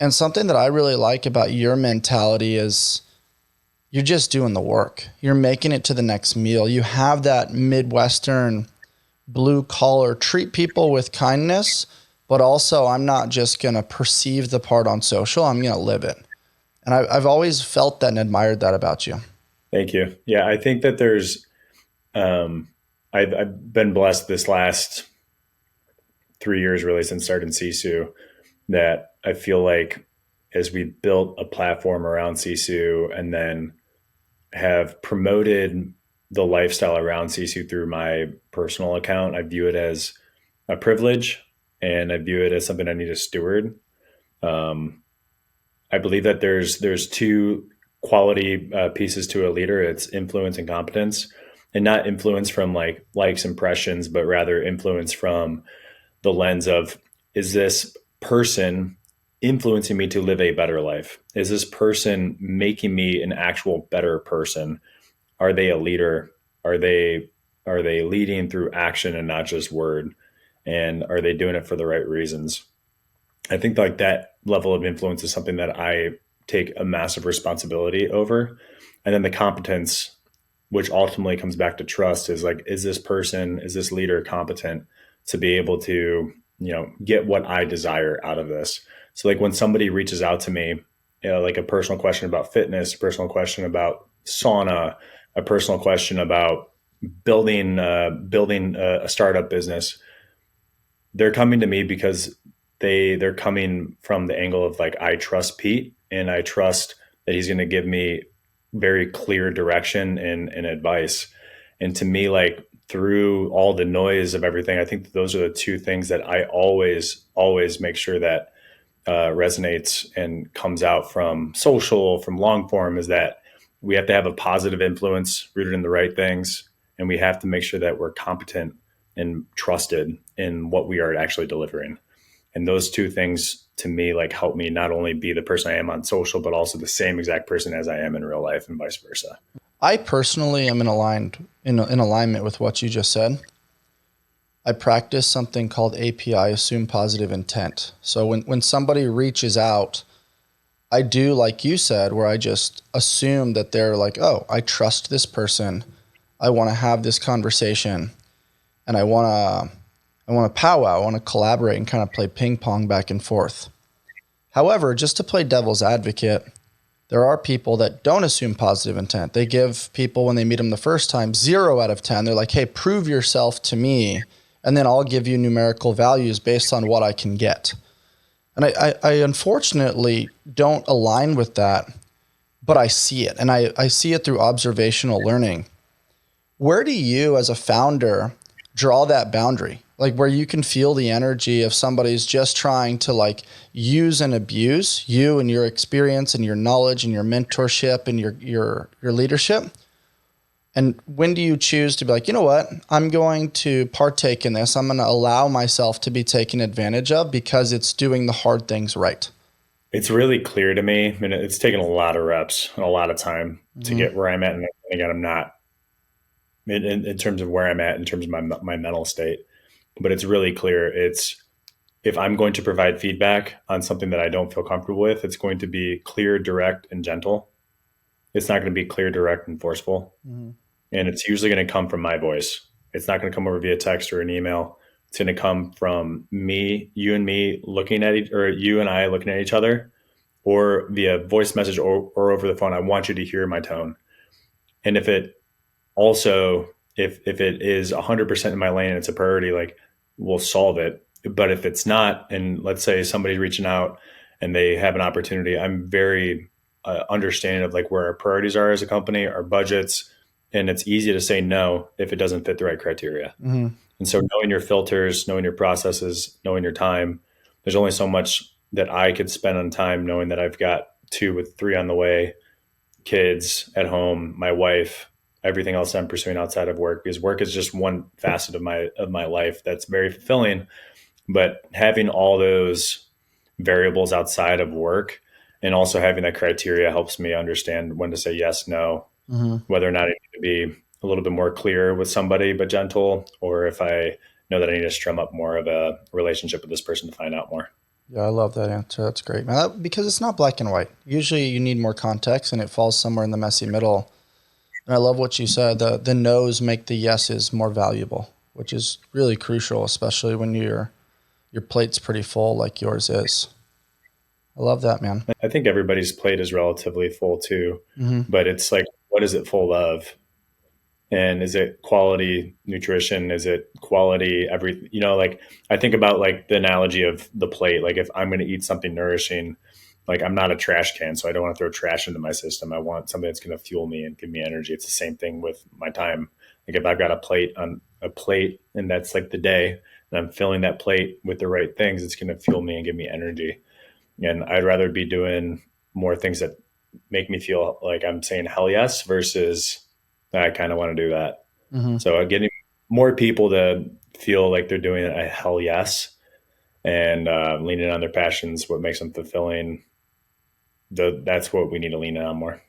And something that I really like about your mentality is you're just doing the work. You're making it to the next meal. You have that Midwestern blue collar, treat people with kindness, but also I'm not just going to perceive the part on social. I'm going to live it. And I've always felt that and admired that about you. Thank you. Yeah, I think that um, I've been blessed this last 3 years really since starting Sisu that I feel like as we built a platform around Sisu and then have promoted the lifestyle around Sisu through my personal account, I view it as a privilege and I view it as something I need to steward. Um, I believe that there's two quality pieces to a leader. It's influence and competence, and not influence from like likes, impressions, but rather influence from the lens of, is this person influencing me to live a better life? Is this person making me an actual better person? Are they a leader? Are they leading through action and not just word? And are they doing it for the right reasons? I think like that level of influence is something that I take a massive responsibility over. And then the competence, which ultimately comes back to trust, is like, is this person, is this leader competent to be able to, get what I desire out of this? So like when somebody reaches out to me, like a personal question about fitness, a personal question about sauna, a personal question about building a startup business, they're coming to me because they're coming from the angle of like, I trust Pete and I trust that he's going to give me very clear direction and advice. And to me, like through all the noise of everything, I think that those are the two things that I always make sure that resonates and comes out from social, from long form, is that we have to have a positive influence rooted in the right things. And we have to make sure that we're competent and trusted in what we are actually delivering. And those two things to me like help me not only be the person I am on social, but also the same exact person as I am in real life and vice versa. I personally am in alignment with what you just said. I practice something called API, assume positive intent. So when somebody reaches out, I do like you said, where I just assume that they're like, oh, I trust this person. I want to have this conversation, and I want to powwow. I want to collaborate and kind of play ping pong back and forth. However, just to play devil's advocate, there are people that don't assume positive intent. They give people, when they meet them the first time, 0 out of 10. They're like, hey, prove yourself to me, and then I'll give you numerical values based on what I can get. And I unfortunately don't align with that, but I see it. And I see it through observational learning. Where do you, as a founder, draw that boundary? Like where you can feel the energy of somebody's just trying to like use and abuse you and your experience and your knowledge and your mentorship and your leadership. And when do you choose to be like, you know what, I'm going to partake in this. I'm going to allow myself to be taken advantage of because it's doing the hard things right. It's really clear to me. I mean, it's taken a lot of reps and a lot of time to get where I'm at. And again, I'm not in terms of where I'm at in terms of my mental state, but it's really clear. It's, if I'm going to provide feedback on something that I don't feel comfortable with, it's going to be clear, direct, and gentle. It's not going to be clear, direct, and forceful. Mm-hmm. And it's usually going to come from my voice. It's not going to come over via text or an email. It's going to come from me, you and me looking at or you and I looking at each other, or via voice message or over the phone. I want you to hear my tone. And if it also, if it is 100% in my lane and it's a priority, like we'll solve it. But if it's not, and let's say somebody's reaching out and they have an opportunity, I'm very understanding of like where our priorities are as a company, our budgets, and it's easy to say no if it doesn't fit the right criteria. Mm-hmm. And so knowing your filters, knowing your processes, knowing your time, there's only so much that I could spend on time knowing that I've got 2 with 3 on the way, kids at home, my wife, everything else I'm pursuing outside of work, because work is just one facet of my life that's very fulfilling. But having all those variables outside of work and also having that criteria helps me understand when to say yes, no, Mm-hmm. whether or not I need to be a little bit more clear with somebody but gentle, or if I know that I need to strum up more of a relationship with this person to find out more. Yeah, I love that answer. That's great, man. Because it's not black and white. Usually, you need more context, and it falls somewhere in the messy middle. And I love what you said. The no's make the yeses more valuable, which is really crucial, especially when your plate's pretty full like yours is. I love that, man. I think everybody's plate is relatively full too, Hmm. but it's like, what is it full of? And is it quality nutrition? Is it quality every, like I think about like the analogy of the plate. Like if I'm going to eat something nourishing, like I'm not a trash can, so I don't want to throw trash into my system. I want something that's going to fuel me and give me energy. It's the same thing with my time. Like if I've got a plate and that's like the day and I'm filling that plate with the right things, it's going to fuel me and give me energy. And I'd rather be doing more things that make me feel like I'm saying hell yes versus I kind of want to do that. Hmm. So getting more people to feel like they're doing a hell yes and leaning on their passions, what makes them fulfilling. That's what we need to lean on more.